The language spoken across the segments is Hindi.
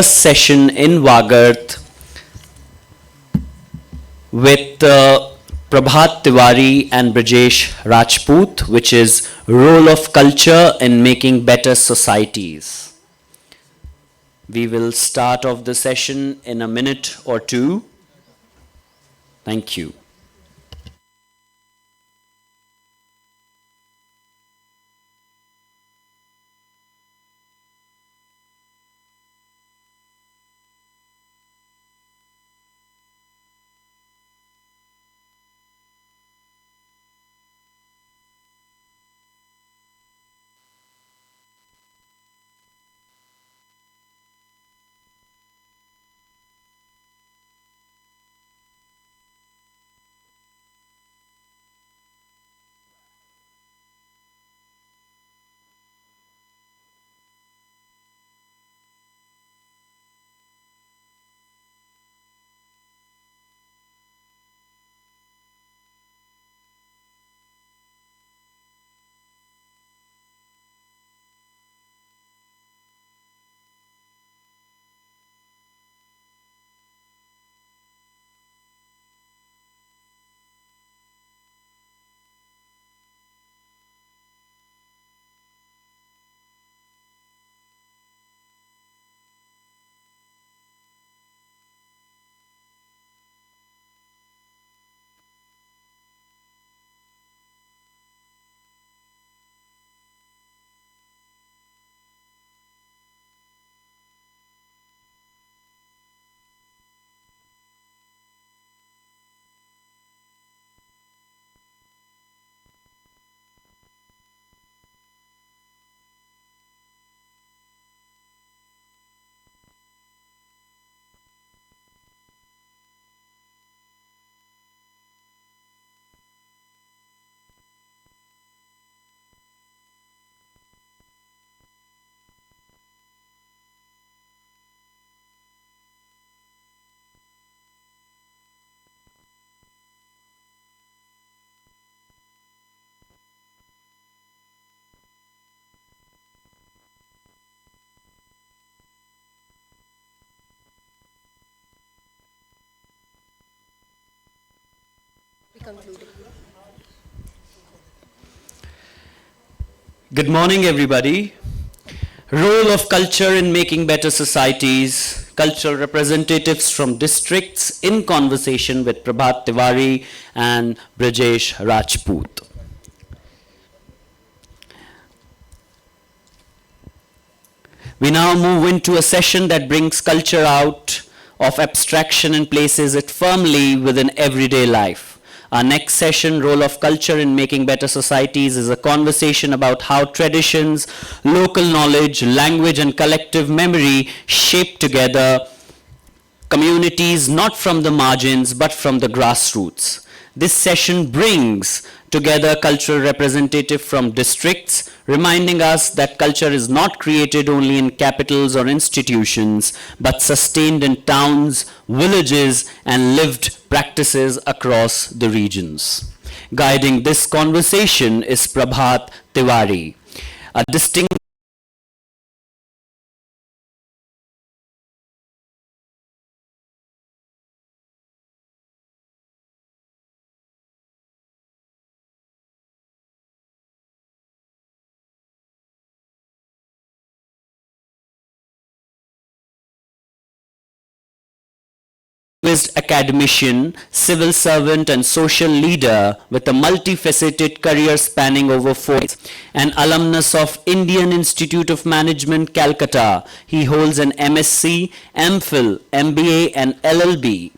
first session in Vagarth with Prabhat Tiwari and Brajesh Rajput, which is Role of Culture in Making Better Societies. We will start off the session in a minute or two. Thank you. Good morning, everybody. Role of culture in making better societies. Cultural representatives from districts in conversation with Prabhat Tiwari and Brajesh Rajput. We now move into a session that brings culture out of abstraction and places it firmly within everyday life. Our next session, Role of Culture in Making Better Societies, is a conversation about how traditions, local knowledge, language, and collective memory shape together communities not from the margins but from the grassroots. This session brings together cultural representatives from districts, reminding us that culture is not created only in capitals or institutions, but sustained in towns, villages, and lived practices across the regions. Guiding this conversation is Prabhat Tiwari, a distinguished academician, civil servant, and social leader with a multifaceted career spanning over 4 decades. An alumnus of Indian Institute of Management, Calcutta, he holds an MSc, MPhil, MBA, and LLB.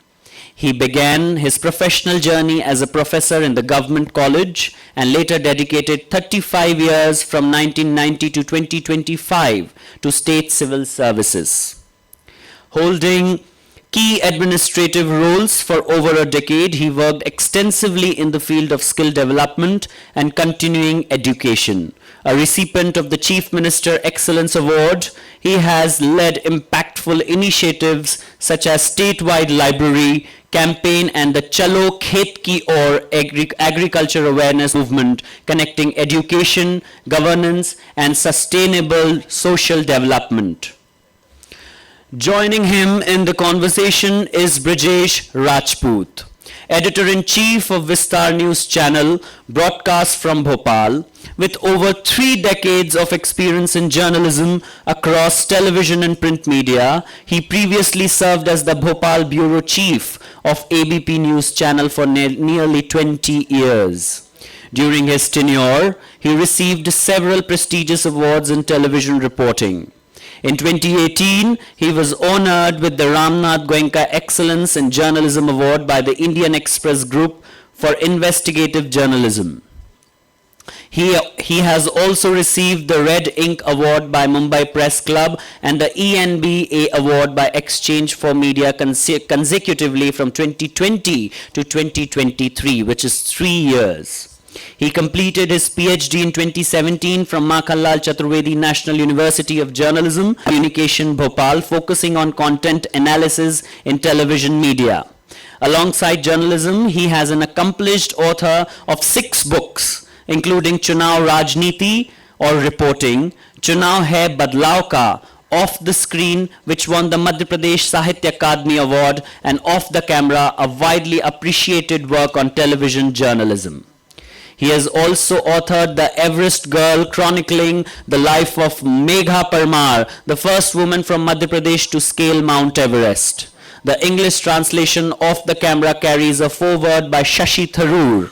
He began his professional journey as a professor in the government college and later dedicated 35 years from 1990 to 2025 to state civil services. Holding key administrative roles for over a decade, he worked extensively in the field of skill development and continuing education. A recipient of the Chief Minister Excellence Award, he has led impactful initiatives such as statewide library campaign and the Chalo Khet Ki Aur agriculture awareness movement connecting education, governance, and sustainable social development. Joining him in the conversation is Brijesh Rajput, Editor-in-Chief of Vistar News Channel, broadcast from Bhopal. With over 3 decades of experience in journalism across television and print media, he previously served as the Bhopal Bureau Chief of ABP News Channel for nearly 20 years. During his tenure, he received several prestigious awards in television reporting. In 2018, he was honored with the Ramnath Goenka Excellence in Journalism Award by the Indian Express Group for Investigative Journalism. He has also received the Red Ink Award by Mumbai Press Club and the ENBA Award by Exchange for Media consecutively from 2020 to 2023, which is 3 years. He completed his PhD in 2017 from Makhanlal Chaturvedi National University of Journalism, Communication, Bhopal, focusing on content analysis in television media. Alongside journalism, he has an accomplished author of 6 books, including Chunav Rajniti or Reporting, Chunav Hai Badlav Ka, Off the Screen, which won the Madhya Pradesh Sahitya Akademi Award, and Off the Camera, a widely appreciated work on television journalism. He has also authored The Everest Girl, chronicling the life of Megha Parmar, the first woman from Madhya Pradesh to scale Mount Everest. The English translation of The Camera carries a foreword by Shashi Tharoor.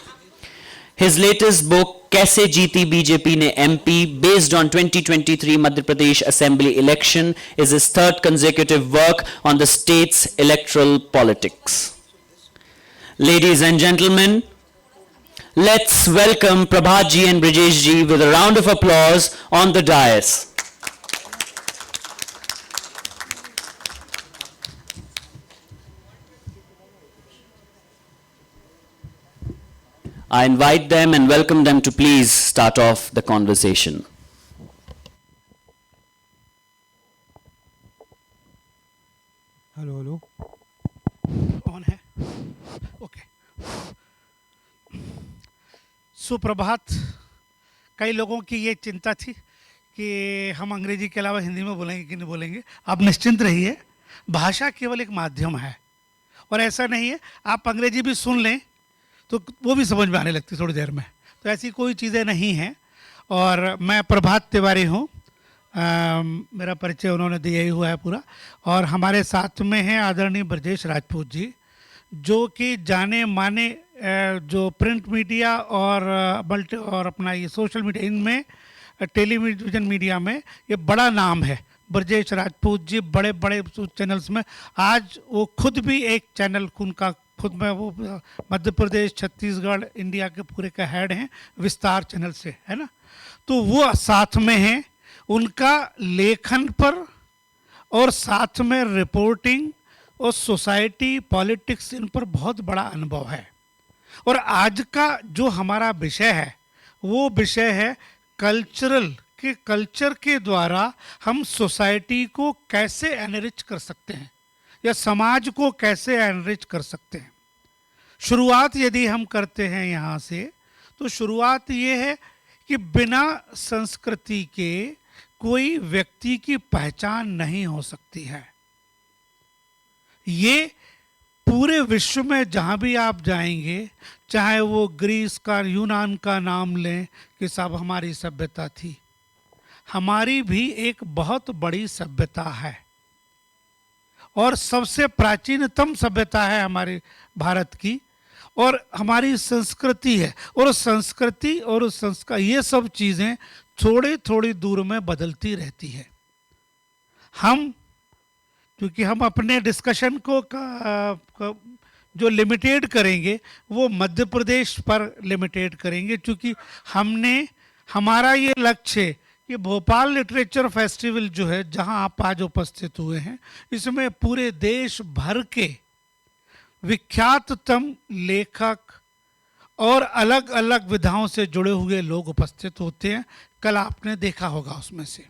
His latest book, Kaise Jeeti BJP Ne MP, based on 2023 Madhya Pradesh Assembly election, is his 3rd consecutive work on the state's electoral politics. Ladies and gentlemen, let's welcome Prabhat ji and Brijesh ji with a round of applause on the dais. I invite them and welcome them to please start off the conversation. Hello hello on है ओके सुप्रभात। कई लोगों की ये चिंता थी कि हम अंग्रेजी के अलावा हिंदी में बोलेंगे कि नहीं बोलेंगे। आप निश्चिंत रहिए, भाषा केवल एक माध्यम है और ऐसा नहीं है आप अंग्रेजी भी सुन लें तो वो भी समझ में आने लगती थोड़ी देर में, तो ऐसी कोई चीज़ें नहीं हैं। और मैं प्रभात तिवारी हूँ, मेरा परिचय उन्होंने दिया ही हुआ है पूरा। और हमारे साथ में हैं आदरणीय ब्रजेश राजपूत जी, जो कि जाने माने जो प्रिंट मीडिया और अपना ये सोशल मीडिया, इनमें टेलीविज़न मीडिया में ये बड़ा नाम है। ब्रजेश राजपूत जी बड़े बड़े चैनल्स में, आज वो खुद भी एक चैनल उनका खुद में वो मध्य प्रदेश, छत्तीसगढ़, इंडिया के पूरे का हेड हैं विस्तार चैनल से, है ना। तो वो साथ में हैं, उनका लेखन पर और साथ में रिपोर्टिंग और सोसाइटी पॉलिटिक्स, इन पर बहुत बड़ा अनुभव है। और आज का जो हमारा विषय है वो विषय है कल्चर के द्वारा हम सोसाइटी को कैसे एनरिच कर सकते हैं या समाज को कैसे एनरिच कर सकते हैं। शुरुआत यदि हम करते हैं यहाँ से, तो शुरुआत ये है कि बिना संस्कृति के कोई व्यक्ति की पहचान नहीं हो सकती है। ये पूरे विश्व में जहाँ भी आप जाएंगे, चाहे वो ग्रीस का, यूनान का नाम लें कि साहब हमारी सभ्यता थी, हमारी भी एक बहुत बड़ी सभ्यता है और सबसे प्राचीनतम सभ्यता है हमारे भारत की, और हमारी संस्कृति है। और संस्कृति और संस्कार, ये सब चीज़ें थोड़ी थोड़ी दूर में बदलती रहती है। क्योंकि हम अपने डिस्कशन को जो लिमिटेड करेंगे वो मध्य प्रदेश पर लिमिटेड करेंगे, क्योंकि हमारा ये लक्ष्य है कि भोपाल लिटरेचर फेस्टिवल जो है, जहां आप आज उपस्थित हुए हैं, इसमें पूरे देश भर के विख्याततम लेखक और अलग अलग विधाओं से जुड़े हुए लोग उपस्थित होते हैं। कल आपने देखा होगा उसमें से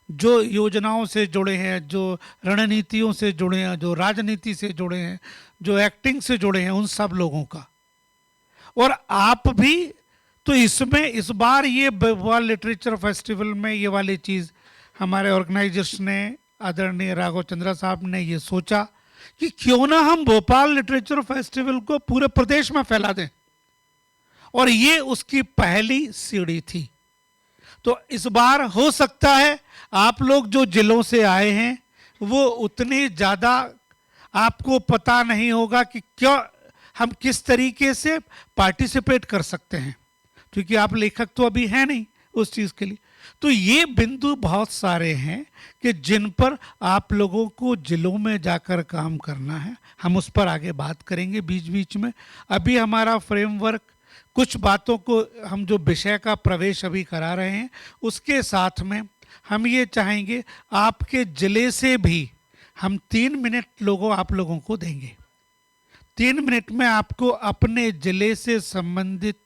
जो योजनाओं से जुड़े हैं, जो रणनीतियों से जुड़े हैं, जो राजनीति से जुड़े हैं, जो एक्टिंग से जुड़े हैं, उन सब लोगों का। और आप भी तो इसमें इस बार ये भोपाल लिटरेचर फेस्टिवल में ये वाली चीज़ हमारे ऑर्गेनाइजर्स ने आदरणीय राघव चंद्रा साहब ने ये सोचा कि क्यों ना हम भोपाल लिटरेचर फेस्टिवल को पूरे प्रदेश में फैला दें, और ये उसकी पहली सीढ़ी थी। तो इस बार हो सकता है आप लोग जो जिलों से आए हैं वो उतने ज़्यादा आपको पता नहीं होगा कि क्यों हम किस तरीके से पार्टिसिपेट कर सकते हैं, क्योंकि आप लेखक तो अभी हैं नहीं उस चीज़ के लिए। तो ये बिंदु बहुत सारे हैं कि जिन पर आप लोगों को जिलों में जाकर काम करना है। हम उस पर आगे बात करेंगे बीच बीच में। अभी हमारा फ्रेमवर्क, कुछ बातों को हम जो विषय का प्रवेश अभी करा रहे हैं, उसके साथ में हम ये चाहेंगे आपके जिले से भी हम 3 मिनट आप लोगों को देंगे। 3 मिनट में आपको अपने जिले से संबंधित,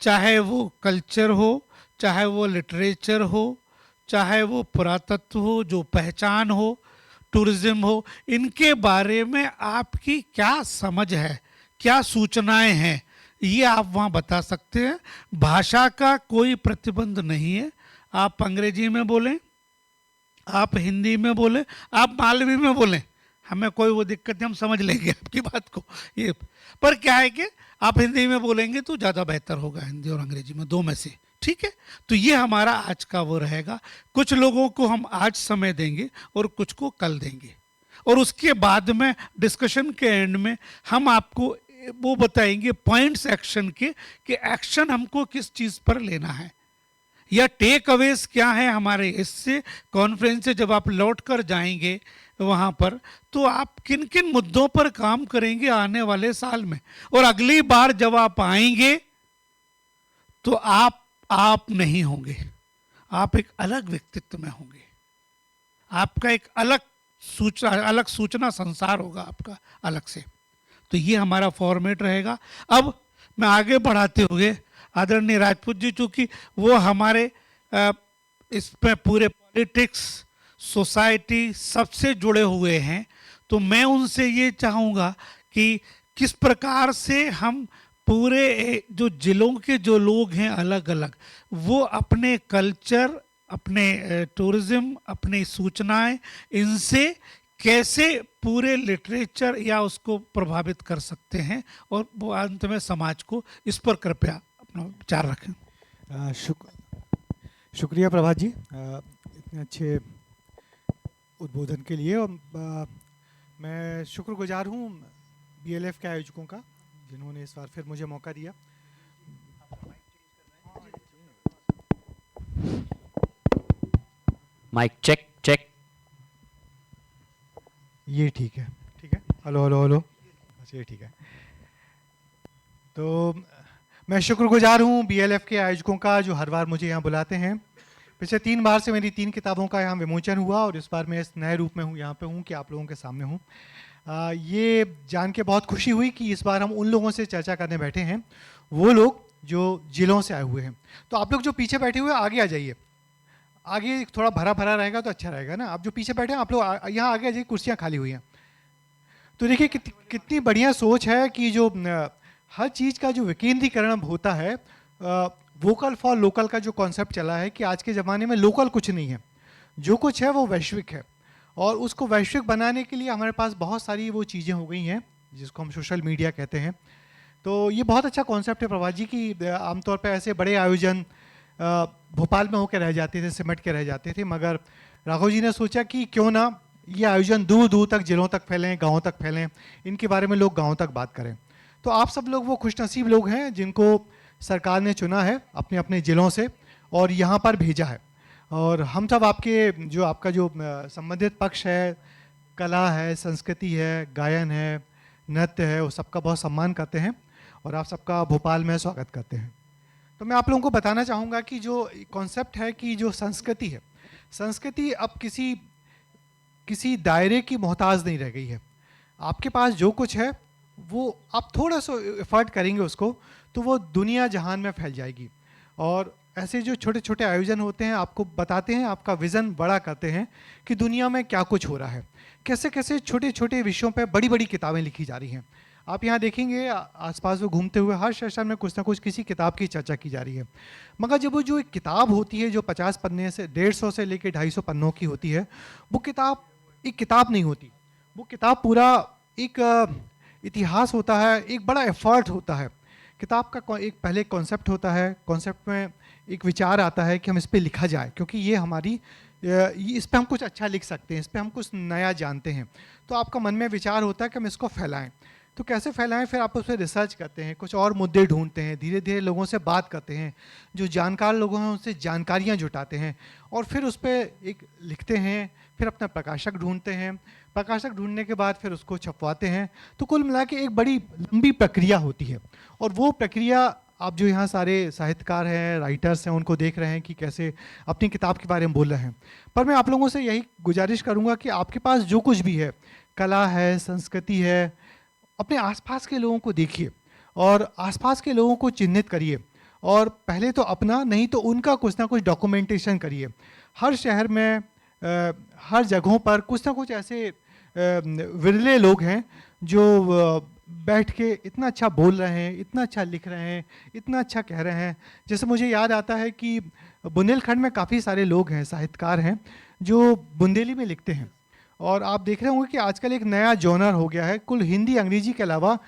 चाहे वो कल्चर हो, चाहे वो लिटरेचर हो, चाहे वो पुरातत्व हो, जो पहचान हो, टूरिज्म हो, इनके बारे में आपकी क्या समझ है, क्या सूचनाएं हैं, ये आप वहाँ बता सकते हैं। भाषा का कोई प्रतिबंध नहीं है। आप अंग्रेजी में बोलें, आप हिंदी में बोलें, आप मालवी में बोलें, हमें कोई वो दिक्कत नहीं, हम समझ लेंगे आपकी बात को। ये पर क्या है कि आप हिंदी में बोलेंगे तो ज़्यादा बेहतर होगा, हिंदी और अंग्रेजी में, दो में से, ठीक है। तो ये हमारा आज का वो रहेगा। कुछ लोगों को हम आज समय देंगे और कुछ को कल देंगे, और उसके बाद में डिस्कशन के एंड में हम आपको वो बताएंगे पॉइंट्स एक्शन के, कि एक्शन हमको किस चीज़ पर लेना है, या टेक अवेज क्या है हमारे इससे कॉन्फ्रेंस से। जब आप लौट कर जाएंगे वहाँ पर, तो आप किन किन मुद्दों पर काम करेंगे आने वाले साल में, और अगली बार जब आप आएंगे तो आप नहीं होंगे, आप एक अलग व्यक्तित्व में होंगे, आपका एक अलग सूचना संसार होगा आपका अलग से। तो ये हमारा फॉर्मेट रहेगा। अब मैं आगे बढ़ाते हुए आदरणीय राजपूत जी, चूंकि वो हमारे इसमें पूरे पॉलिटिक्स, सोसाइटी सबसे जुड़े हुए हैं, तो मैं उनसे ये चाहूँगा कि किस प्रकार से हम पूरे जो जिलों के जो लोग हैं अलग अलग, वो अपने कल्चर, अपने टूरिज्म, अपनी सूचनाएं, इनसे कैसे पूरे लिटरेचर या उसको प्रभावित कर सकते हैं, और वो अंत में समाज को, इस पर कृपया अपना विचार रखें। शुक्रिया प्रभात जी इतने अच्छे उद्बोधन के लिए। और मैं शुक्रगुजार हूँ BLF के आयोजकों का, जिन्होंने इस बार फिर मुझे मौका दिया। Mic check check. ये ठीक है, ठीक है, हेलो हेलो हेलो, बस ये ठीक है। तो मैं शुक्रगुजार हूँ BLF के आयोजकों का, जो हर बार मुझे यहाँ बुलाते हैं। पिछले 3 बार से मेरी 3 किताबों का यहाँ विमोचन हुआ, और इस बार मैं इस नए रूप में हूँ, यहाँ पे हूँ कि आप लोगों के सामने हूँ। ये जान के बहुत खुशी हुई कि इस बार हम उन लोगों से चर्चा करने बैठे हैं, वो लोग जो जिलों से आए हुए हैं। तो आप लोग जो पीछे बैठे हुए आगे आ जाइए, आगे थोड़ा भरा भरा रहेगा तो अच्छा रहेगा ना। आप जो पीछे बैठे हैं आप लोग यहाँ आगे आ जाइए, कुर्सियाँ खाली हुई हैं। तो देखिए कितनी बढ़िया सोच है कि जो हर चीज़ का जो विकेंद्रीकरण होता है, वोकल फॉर लोकल का जो कॉन्सेप्ट चला है कि आज के ज़माने में लोकल कुछ नहीं है, जो कुछ है वो वैश्विक है, और उसको वैश्विक बनाने के लिए हमारे पास बहुत सारी वो चीज़ें हो गई हैं जिसको हम सोशल मीडिया कहते हैं। तो ये बहुत अच्छा कॉन्सेप्ट है प्रभात जी की। आमतौर पर ऐसे बड़े आयोजन भोपाल में होकर रह जाते थे, सिमट के रह जाते थे, मगर राघव जी ने सोचा कि क्यों ना ये आयोजन दूर दूर तक, जिलों तक फैलें, गाँव तक फैलें, इनके बारे में लोग गाँव तक बात करें। तो आप सब लोग वो खुशनसीब लोग हैं जिनको सरकार ने चुना है अपने अपने ज़िलों से और यहाँ पर भेजा है। और हम सब आपका जो संबंधित पक्ष है, कला है, संस्कृति है, गायन है, नृत्य है, वो सबका बहुत सम्मान करते हैं और आप सबका भोपाल में स्वागत करते हैं। तो मैं आप लोगों को बताना चाहूँगा कि जो कॉन्सेप्ट है कि जो संस्कृति है, संस्कृति अब किसी दायरे की मोहताज नहीं रह गई है। आपके पास जो कुछ है वो आप थोड़ा सा एफर्ट करेंगे उसको, तो वो दुनिया जहान में फैल जाएगी। और ऐसे जो छोटे छोटे आयोजन होते हैं आपको बताते हैं, आपका विज़न बड़ा करते हैं कि दुनिया में क्या कुछ हो रहा है, कैसे कैसे छोटे छोटे विषयों पे बड़ी बड़ी किताबें लिखी जा रही हैं। आप यहाँ देखेंगे आसपास में घूमते हुए हर सेशन में कुछ ना कुछ किसी किताब की चर्चा की जा रही है। मगर जब वो जो एक किताब होती है जो 50 पन्ने से 150 से लेकर 250 पन्नों की होती है, वो किताब एक किताब नहीं होती। वो किताब पूरा एक इतिहास होता है, एक बड़ा एफर्ट होता है। किताब का एक पहले कॉन्सेप्ट होता है, कॉन्सेप्ट में एक विचार आता है कि हम इस पे लिखा जाए, क्योंकि ये हमारी इस पे हम कुछ अच्छा लिख सकते हैं, इस पे हम कुछ नया जानते हैं। तो आपका मन में विचार होता है कि हम इसको फैलाएं। तो कैसे फैलाएं, फिर आप उस पर रिसर्च करते हैं, कुछ और मुद्दे ढूंढते हैं, धीरे धीरे लोगों से बात करते हैं, जो जानकार लोग हैं उनसे जानकारियाँ जुटाते हैं और फिर उस पर एक लिखते हैं। फिर अपना प्रकाशक ढूंढते हैं, प्रकाशक ढूंढने के बाद फिर उसको छपवाते हैं। तो कुल मिला के एक बड़ी लंबी प्रक्रिया होती है। और वो प्रक्रिया आप जो यहाँ सारे साहित्यकार हैं, राइटर्स हैं, उनको देख रहे हैं कि कैसे अपनी किताब के बारे में बोल रहे हैं। पर मैं आप लोगों से यही गुजारिश करूँगा कि आपके पास जो कुछ भी है, कला है, संस्कृति है, अपने आसपास के लोगों को देखिए और आसपास के लोगों को चिन्हित करिए और पहले तो अपना नहीं तो उनका कुछ ना कुछ डॉक्यूमेंटेशन करिए। हर शहर में हर जगहों पर कुछ ना कुछ ऐसे विरले लोग हैं जो बैठ के इतना अच्छा बोल रहे हैं, इतना अच्छा लिख रहे हैं, इतना अच्छा कह रहे हैं। जैसे मुझे याद आता है कि बुंदेलखंड में काफ़ी सारे लोग हैं, साहित्यकार हैं, जो बुंदेली में लिखते हैं। और आप देख रहे होंगे कि आजकल एक नया जॉनर हो गया है, कुल हिंदी अंग्रेजी के अलावा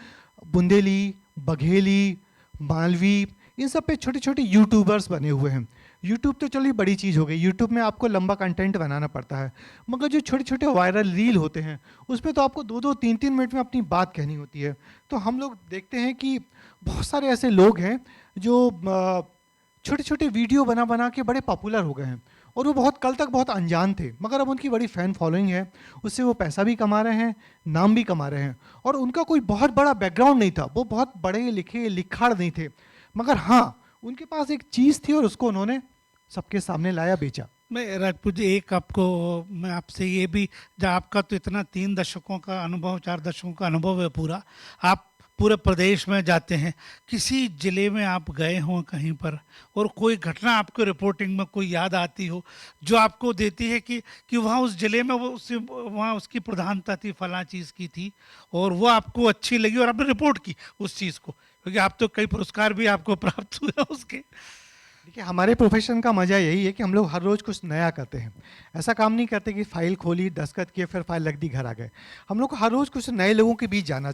बुंदेली, बघेली, मालवी, इन सब पे छोटे छोटे यूट्यूबर्स बने हुए हैं। यूट्यूब तो चलिए बड़ी चीज़ हो गई, यूट्यूब में आपको लंबा कंटेंट बनाना पड़ता है, मगर जो छोटे छोटे वायरल रील होते हैं उसमें तो आपको 2-2, 3-3 मिनट में अपनी बात कहनी होती है। तो हम लोग देखते हैं कि बहुत सारे ऐसे लोग हैं जो छोटे छोटे वीडियो बना बना के बड़े पॉपुलर हो गए हैं और वो बहुत कल तक बहुत अनजान थे, मगर अब उनकी बड़ी फ़ैन फॉलोइंग है, उससे वो पैसा भी कमा रहे हैं, नाम भी कमा रहे हैं। और उनका कोई बहुत बड़ा बैकग्राउंड नहीं था, वो बहुत बड़े लिखे लिखाड़ नहीं थे, मगर हाँ उनके पास एक चीज़ थी और उसको उन्होंने सबके सामने लाया, बेचा। मैं राजपूत जी एक आपको मैं आपसे ये भी, जब आपका तो इतना 3 दशकों का अनुभव, 4 दशकों का अनुभव है पूरा, आप पूरे प्रदेश में जाते हैं, किसी ज़िले में आप गए हों कहीं पर और कोई घटना आपको रिपोर्टिंग में कोई याद आती हो जो आपको देती है कि वहाँ उस ज़िले में वहाँ उसकी प्रधानता थी, फलां चीज़ की थी और वो आपको अच्छी लगी और आपने रिपोर्ट की उस चीज़ को, क्योंकि आप तो कई पुरस्कार भी आपको प्राप्त हुए उसके। देखिए, हमारे प्रोफेशन का मज़ा यही है कि हम लोग हर रोज़ कुछ नया करते हैं। ऐसा काम नहीं करते कि फ़ाइल खोली, दस्तखत किए, फिर फाइल रख दी, घर आ गए। हम लोग को हर रोज़ कुछ नए लोगों के बीच जाना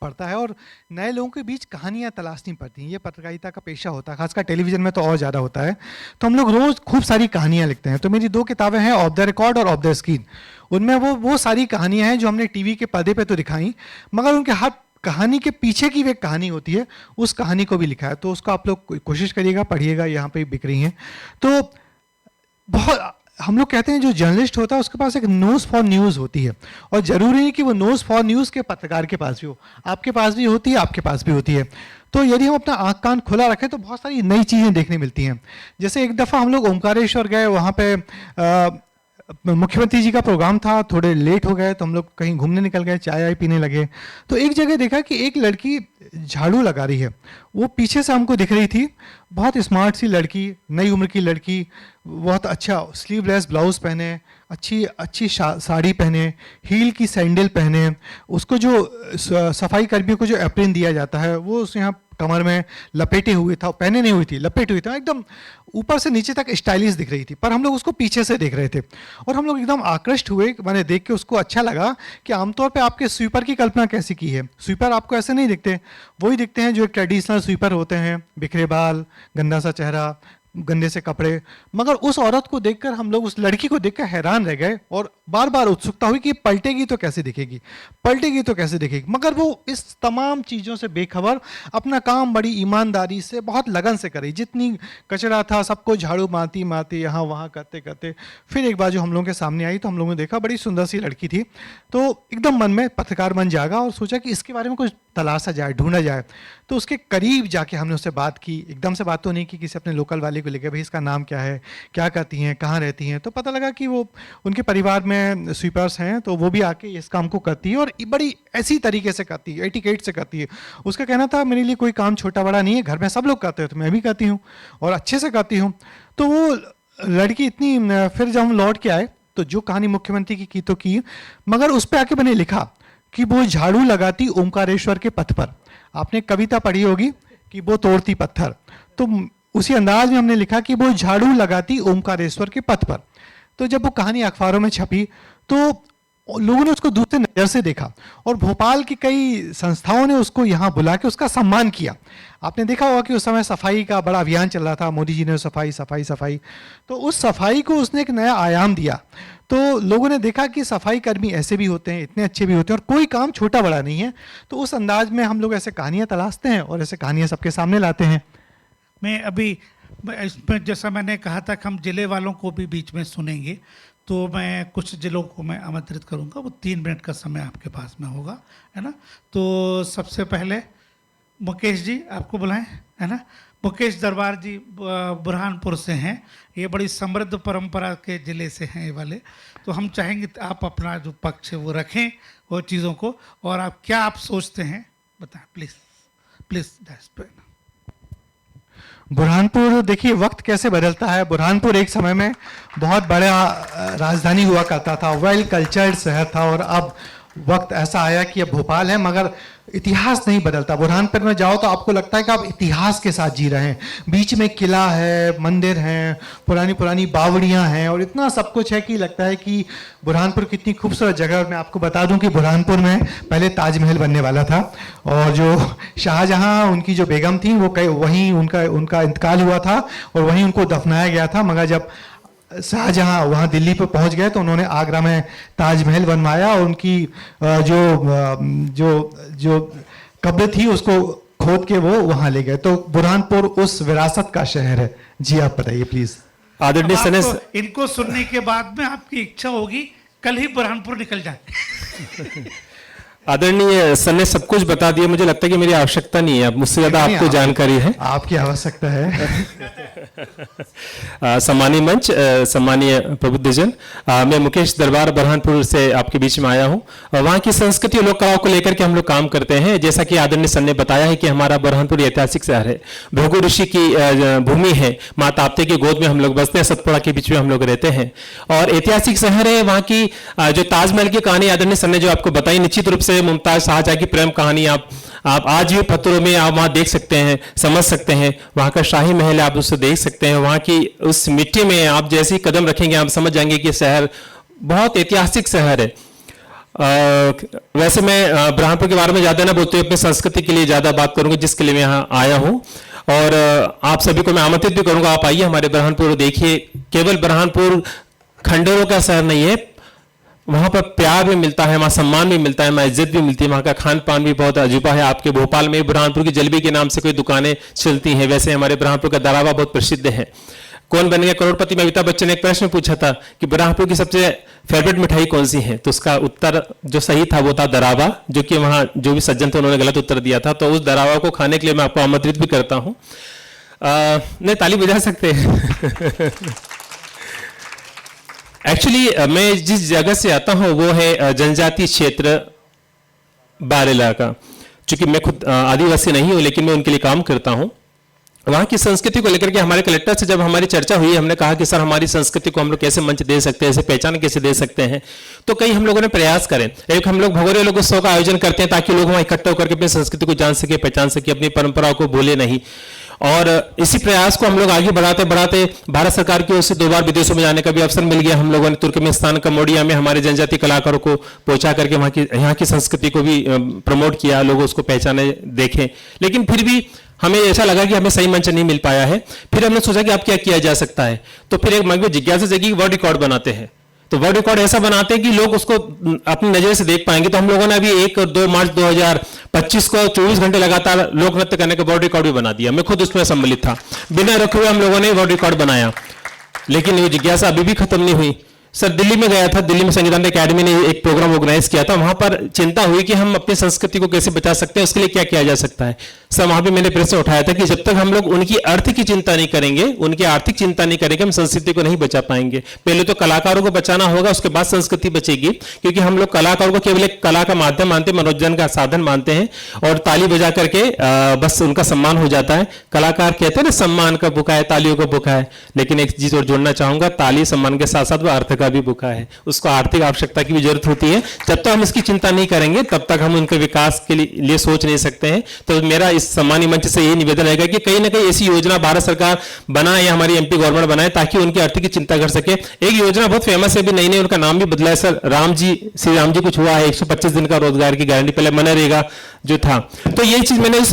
पड़ता है और नए लोगों के बीच कहानियाँ तलाशनी पड़ती हैं। ये पत्रकारिता का पेशा होता है, खासकर टेलीविज़न में तो और ज़्यादा होता है। तो हम लोग रोज़ खूब सारी कहानियाँ लिखते हैं। तो मेरी 2 किताबें हैं, ऑफ द रिकॉर्ड और ऑफ द स्क्रीन। उनमें वो सारी कहानियाँ हैं जो हमने टीवी के पर्दे पर तो दिखाई, मगर उनके हर कहानी के पीछे की एक कहानी होती है, उस कहानी को भी लिखा है। तो उसको आप लोग कोशिश करिएगा, पढ़िएगा, यहाँ पे बिक रही हैं। तो बहुत हम लोग कहते हैं जो जर्नलिस्ट होता है उसके पास एक नोज फॉर न्यूज़ होती है, और ज़रूरी नहीं कि वो नोज फॉर न्यूज़ के पत्रकार के पास भी हो, आपके पास भी होती है, आपके पास भी होती है। तो यदि हम अपना आँख कान खुला रखें तो बहुत सारी नई चीज़ें देखने मिलती हैं। जैसे एक दफ़ा हम लोग ओमकारेश्वर गए, वहाँ पे मुख्यमंत्री जी का प्रोग्राम था, थोड़े लेट हो गए तो हम लोग कहीं घूमने निकल गए, चाय आय पीने लगे। तो एक जगह देखा कि एक लड़की झाड़ू लगा रही है, वो पीछे से हमको दिख रही थी, बहुत स्मार्ट सी लड़की, नई उम्र की लड़की, बहुत अच्छा स्लीवलेस ब्लाउज़ पहने, अच्छी साड़ी पहने, हील की सैंडल पहने, उसको जो सफाई कर्मियों को जो एप्रिन दिया जाता है वो उस यहाँ कमर में लपेटे हुए था, पहने नहीं हुई थी, लपेटे हुई था, एकदम ऊपर से नीचे तक स्टाइलिश दिख रही थी। पर हम लोग उसको पीछे से देख रहे थे और हम लोग एकदम आकृष्ट हुए, मैंने देख के उसको अच्छा लगा कि आमतौर पे आपके स्वीपर की कल्पना कैसी की है। स्वीपर आपको ऐसे नहीं दिखते, वही दिखते हैं जो एक ट्रेडिशनल स्वीपर होते हैं, बिखरे बाल, गंदा सा चेहरा, गंदे से कपड़े। मगर उस औरत को देखकर हम लोग, उस लड़की को देखकर हैरान रह गए और बार बार उत्सुकता हुई कि पलटेगी तो कैसे दिखेगी, पलटेगी तो कैसे दिखेगी। मगर वो इस तमाम चीज़ों से बेखबर अपना काम बड़ी ईमानदारी से, बहुत लगन से करी। जितनी कचरा था सबको झाड़ू मारती मारती, यहाँ वहाँ करते करते फिर एक बार जो हम लोगों के सामने आई तो हम लोगों ने देखा बड़ी सुंदर सी लड़की थी। तो एकदम मन में पत्रकार मन जागा और सोचा कि इसके बारे में कुछ तलाशा जाए, ढूंढा जाए। तो उसके करीब जाके हमने उससे बात की, एकदम से बात तो नहीं की, किसी अपने लोकल वाले को लेके, भाई इसका नाम क्या है, क्या करती हैं, कहाँ रहती हैं। तो पता लगा कि वो उनके परिवार में स्वीपर्स हैं, तो वो भी आके इस काम को करती है और बड़ी ऐसी तरीके से करती है, एटिकेट से करती है। उसका कहना था मेरे लिए कोई काम छोटा बड़ा नहीं है, घर में सब लोग करते हैं तो मैं भी करती हूँ और अच्छे से करती हूँ। तो वो लड़की इतनी, फिर जब हम लौट के आए तो जो कहानी मुख्यमंत्री की तो की, मगर उस पर आके मैंने लिखा कि वो झाड़ू लगाती ओंकारेश्वर के पथ पर। आपने कविता पढ़ी होगी कि वो तोड़ती पत्थर, तो उसी अंदाज में हमने लिखा कि वो झाड़ू लगाती ओंकारेश्वर के पथ पर। तो जब वो कहानी अखबारों में छपी तो लोगों ने उसको दूसरे नज़र से देखा और भोपाल की कई संस्थाओं ने उसको यहाँ बुला के उसका सम्मान किया। आपने देखा होगा कि उस समय सफाई का बड़ा अभियान चल रहा था, मोदी जी ने सफाई सफाई सफाई, तो उस सफाई को उसने एक नया आयाम दिया। तो लोगों ने देखा कि सफाई कर्मी ऐसे भी होते हैं, इतने अच्छे भी होते हैं और कोई काम छोटा बड़ा नहीं है। तो उस अंदाज में हम लोग ऐसे कहानियाँ तलाशते हैं और ऐसे कहानियाँ सबके सामने लाते हैं। मैं अभी इसमें जैसा मैंने कहा था कि हम जिले वालों को भी बीच में सुनेंगे, तो मैं कुछ जिलों को मैं आमंत्रित करूंगा। वो 3 मिनट का समय आपके पास में होगा, है ना। तो सबसे पहले मुकेश जी आपको बुलाएं, है ना। मुकेश दरबार जी बुरहानपुर से हैं, ये बड़ी समृद्ध परंपरा के ज़िले से हैं ये वाले। तो हम चाहेंगे आप अपना जो पक्ष है वो रखें, वो चीज़ों को, और आप क्या आप सोचते हैं बताएं प्लीज़ प्लीज़। बुरहानपुर, देखिए वक्त कैसे बदलता है। बुरहानपुर एक समय में बहुत बड़ा राजधानी हुआ करता था, वेल कल्चर्ड शहर था, और अब वक्त ऐसा आया कि अब भोपाल है मगर इतिहास नहीं बदलता। बुरहानपुर में जाओ तो आपको लगता है कि आप इतिहास के साथ जी रहे हैं। बीच में किला है, मंदिर हैं, पुरानी पुरानी बावड़ियां हैं और इतना सब कुछ है कि लगता है कि बुरहानपुर कितनी खूबसूरत जगह। और मैं आपको बता दूं कि बुरहानपुर में पहले ताजमहल बनने वाला था और जो शाहजहां उनकी जो बेगम थी वो वहीं उनका इंतकाल हुआ था और वहीं उनको दफनाया गया था। मगर जब शाहजहां वहाँ दिल्ली पर पहुँच गए तो उन्होंने आगरा में ताजमहल बनवाया और उनकी जो कब्र थी उसको खोद के वो वहाँ ले गए। तो बुरहानपुर उस विरासत का शहर है। जी आप बताइए प्लीज। आदरणीय सने, इनको सुनने के बाद में आपकी इच्छा होगी कल ही बुरहानपुर निकल जाए। आदरणीय सर ने सब कुछ बता दिया, मुझे लगता है कि मेरी आवश्यकता नहीं है, अब मुझसे ज्यादा आपको जानकारी है। आपकी आवश्यकता है। सम्मानीय मंच, सम्मानीय प्रबुद्धजन, मैं मुकेश दरबार बुरहानपुर से आपके बीच में आया हूँ। वहाँ की संस्कृति और लोक कलाओं को लेकर के हम लोग काम करते हैं। जैसा कि आदरणीय सर ने बताया है कि हमारा बुरहानपुर ऐतिहासिक शहर है, भृगु ऋषि की भूमि है, माँ ताप्ते की गोद में हम लोग बसते हैं, सतपुड़ा के बीच में हम लोग रहते हैं और ऐतिहासिक शहर है। वहाँ की जो ताजमहल की कहानी आदरणीय सर ने जो आपको बताई, निश्चित रूप से मुमताज शाहजहां की प्रेम कहानी आप आज भी पत्थरों में आप वहां देख सकते हैं, समझ सकते हैं। वहां का शाही महल आप उससे देख सकते हैं। वहां की उस मिट्टी में आप जैसे ही कदम रखेंगे आप समझ जाएंगे कि शहर बहुत ऐतिहासिक शहर है। वैसे मैं बुरहानपुर के बारे में ज्यादा ना बोलते हुए अपनी संस्कृति के लिए ज्यादा बात करूंगा, जिसके लिए मैं यहाँ आया हूँ। और आप सभी को मैं आमंत्रित भी करूंगा, आप आइए हमारे बुरहानपुर देखिए। केवल बुरहानपुर खंडरों का शहर नहीं है, वहां पर प्यार भी मिलता है, वहां सम्मान भी मिलता है, वहां इज्जत भी मिलती है, वहां का खान पान भी बहुत अजूबा है। आपके भोपाल में बुरहानपुर की जलेबी के नाम से कोई दुकानें चलती हैं, वैसे हमारे बुरहानपुर का दरावा बहुत प्रसिद्ध है। कौन बन गया करोड़पति में अमिताभ बच्चन ने एक प्रश्न पूछा था कि बुरहानपुर की सबसे फेवरेट मिठाई कौन सी है, तो उसका उत्तर जो सही था वो था दरावा, जो कि वहां जो भी सज्जन थे उन्होंने गलत उत्तर दिया था। तो उस दरावा को खाने के लिए मैं आपको आमंत्रित भी करता हूँ। नहीं, ताली बजा सकते हैं। एक्चुअली मैं जिस जगह से आता हूं वो है जनजातीय क्षेत्र बारेला का। चूंकि मैं खुद आदिवासी नहीं हूं लेकिन मैं उनके लिए काम करता हूं। वहां की संस्कृति को लेकर के हमारे कलेक्टर से जब हमारी चर्चा हुई, हमने कहा कि सर हमारी संस्कृति को हम लोग कैसे मंच दे सकते हैं, इसे पहचान कैसे दे सकते हैं। तो कई हम लोगों ने प्रयास करें। एक हम लोग भगोड़े लोग उत्सव का आयोजन करते हैं ताकि लोग वहां इकट्ठा होकर के अपनी संस्कृति को जान सके, पहचान सके, अपनी परंपराओं को भूले नहीं। और इसी प्रयास को हम लोग आगे बढ़ाते बढ़ाते भारत सरकार की ओर से 2 बार विदेशों में जाने का भी अवसर मिल गया। हम लोगों ने तुर्कमेनिस्तान कंबोडिया में हमारे जनजातीय कलाकारों को पहुंचा करके यहाँ की संस्कृति को भी प्रमोट किया, लोग उसको पहचाने, देखें। लेकिन फिर भी हमें ऐसा लगा कि हमें सही मंच नहीं मिल पाया है। फिर हमने सोचा कि अब क्या किया जा सकता है। तो फिर एक मन में जिज्ञासा जगी, वर्ड रिकॉर्ड बनाते हैं। तो वर्ड रिकॉर्ड ऐसा बनाते हैं कि लोग उसको अपनी नजर से देख पाएंगे। तो हम लोगों ने अभी 1 और 2 मार्च 2025 को 24 घंटे लगातार लोक नृत्य करने का वर्ड रिकॉर्ड भी बना दिया। मैं खुद उसमें सम्मिलित था। बिना रखे हुए हम लोगों ने वर्ड रिकॉर्ड बनाया, लेकिन ये जिज्ञासा अभी भी खत्म नहीं हुई। सर दिल्ली में गया था, दिल्ली में संगीत अकेडमी ने एक प्रोग्राम ऑर्गेनाइज किया था। वहां पर चिंता हुई कि हम अपनी संस्कृति को कैसे बचा सकते हैं, उसके लिए क्या किया जा सकता है। सर वहां पे मैंने प्रश्न उठाया था कि जब तक हम लोग उनकी अर्थ की चिंता नहीं करेंगे, उनकी आर्थिक चिंता नहीं करेंगे, हम संस्कृति को नहीं बचा पाएंगे। पहले तो कलाकारों को बचाना होगा, उसके बाद संस्कृति बचेगी, क्योंकि हम लोग कलाकारों को केवल एक कला का माध्यम मानते, मनोरंजन का साधन मानते हैं और ताली बजा करके बस उनका सम्मान हो जाता है। कलाकार कहते हैं ना सम्मान का भूखा है, तालियों का भूखा है, लेकिन एक चीज और जोड़ना चाहूंगा, ताली सम्मान के साथ साथ वो अर्थ का भी भूखा है, उसको आर्थिक आवश्यकता की भी जरूरत होती है। जब तक हम इसकी चिंता नहीं करेंगे तब तक हम उनके विकास के लिए सोच नहीं सकते हैं। तो मेरा इस सम्मानीय मंच से ये निवेदन रहेगा कि कहीं ना कहीं ऐसी योजना भारत सरकार बनाए या हमारी एमपी गवर्नमेंट बनाए ताकि उनकी आर्थिक की चिंता कर सके। एक योजना बहुत फेमस है, अभी नई नई उनका नाम भी बदला है सर, श्री राम जी कुछ हुआ है, 125 दिन का रोजगार की गारंटी, पहले मनरेगा जो था। तो ये चीज मैंने इस